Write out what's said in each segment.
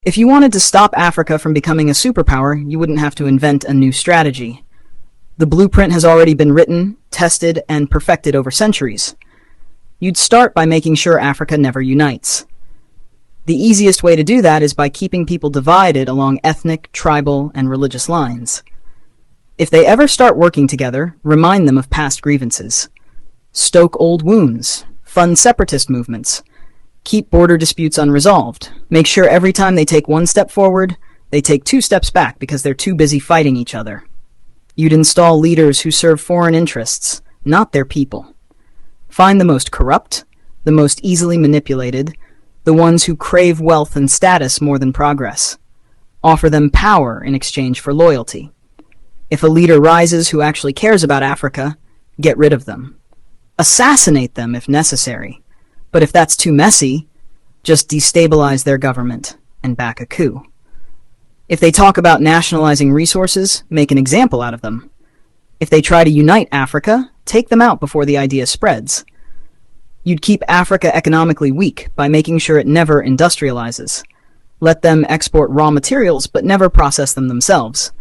If you wanted to stop Africa from becoming a superpower, you wouldn't have to invent a new strategy. The blueprint has already been written, tested, and perfected over centuries. You'd start by making sure Africa never unites. The easiest way to do that is by keeping people divided along ethnic, tribal, and religious lines. If they ever start working together, remind them of past grievances. Stoke old wounds. Fund separatist movements. Keep border disputes unresolved. Make sure every time they take one step forward, they take 2 steps back because they're too busy fighting each other. You'd install leaders who serve foreign interests, not their people. Find the most corrupt, the most easily manipulated, the ones who crave wealth and status more than progress. Offer them power in exchange for loyalty. If a leader rises who actually cares about Africa, get rid of them. Assassinate them if necessary. But if that's too messy, just destabilize their government and back a coup. If they talk about nationalizing resources, make an example out of them. If they try to unite Africa, take them out before the idea spreads. You'd keep Africa economically weak by making sure it never industrializes. Let them export raw materials but never process them themselves.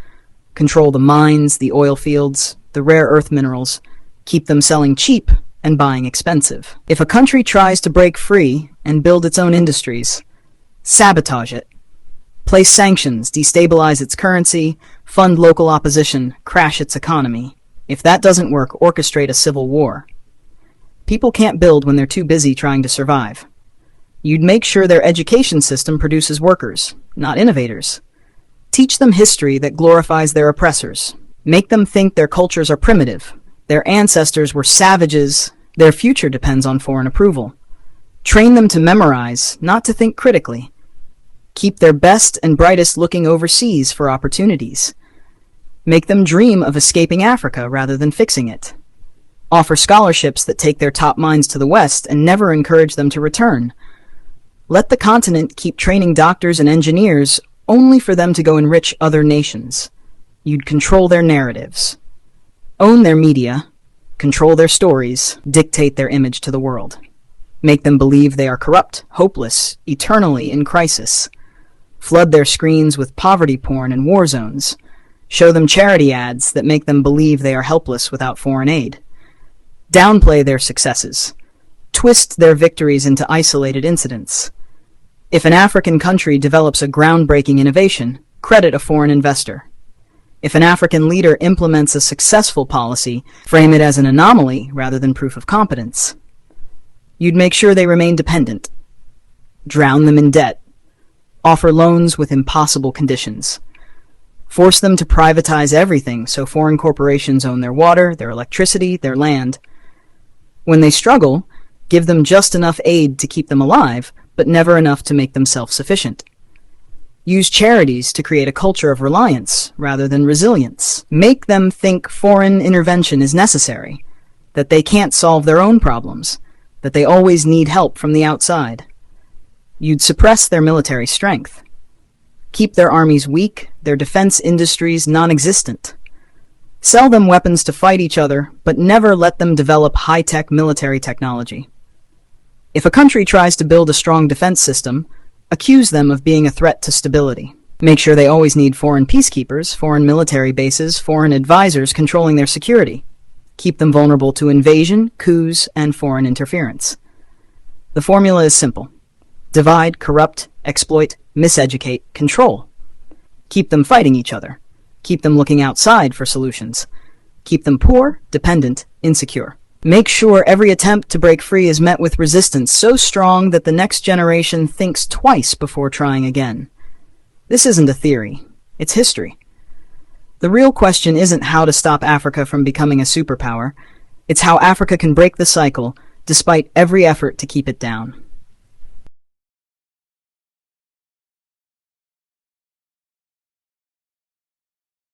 Control the mines, the oil fields, the rare earth minerals. Keep them selling cheap and buying expensive. If a country tries to break free and build its own industries, sabotage it. Place sanctions, destabilize its currency, fund local opposition, crash its economy. If that doesn't work, orchestrate a civil war. People can't build when they're too busy trying to survive. You'd make sure their education system produces workers, not innovators. Teach them history that glorifies their oppressors. Make them think their cultures are primitive. Their ancestors were savages. Their future depends on foreign approval. Train them to memorize, not to think critically. Keep their best and brightest looking overseas for opportunities. Make them dream of escaping Africa rather than fixing it. Offer scholarships that take their top minds to the West and never encourage them to return. Let the continent keep training doctors and engineers only for them to go enrich other nations. You'd control their narratives. Own their media, control their stories, dictate their image to the world. Make them believe they are corrupt, hopeless, eternally in crisis. Flood their screens with poverty porn and war zones. Show them charity ads that make them believe they are helpless without foreign aid. Downplay their successes. Twist their victories into isolated incidents. If an African country develops a groundbreaking innovation, credit a foreign investor. If an African leader implements a successful policy, frame it as an anomaly rather than proof of competence. You'd make sure they remain dependent. Drown them in debt. Offer loans with impossible conditions. Force them to privatize everything so foreign corporations own their water, their electricity, their land. When they struggle, give them just enough aid to keep them alive, but never enough to make them self-sufficient. Use charities to create a culture of reliance rather than resilience. Make them think foreign intervention is necessary, that they can't solve their own problems, that they always need help from the outside. You'd suppress their military strength. Keep their armies weak, their defense industries non-existent. Sell them weapons to fight each other, but never let them develop high-tech military technology. If a country tries to build a strong defense system, accuse them of being a threat to stability. Make sure they always need foreign peacekeepers, foreign military bases, foreign advisors controlling their security. Keep them vulnerable to invasion, coups, and foreign interference. The formula is simple. Divide, corrupt, exploit, miseducate, control. Keep them fighting each other. Keep them looking outside for solutions. Keep them poor, dependent, insecure. Make sure every attempt to break free is met with resistance so strong that the next generation thinks twice before trying again. This isn't a theory. It's history. The real question isn't how to stop Africa from becoming a superpower. It's how Africa can break the cycle despite every effort to keep it down.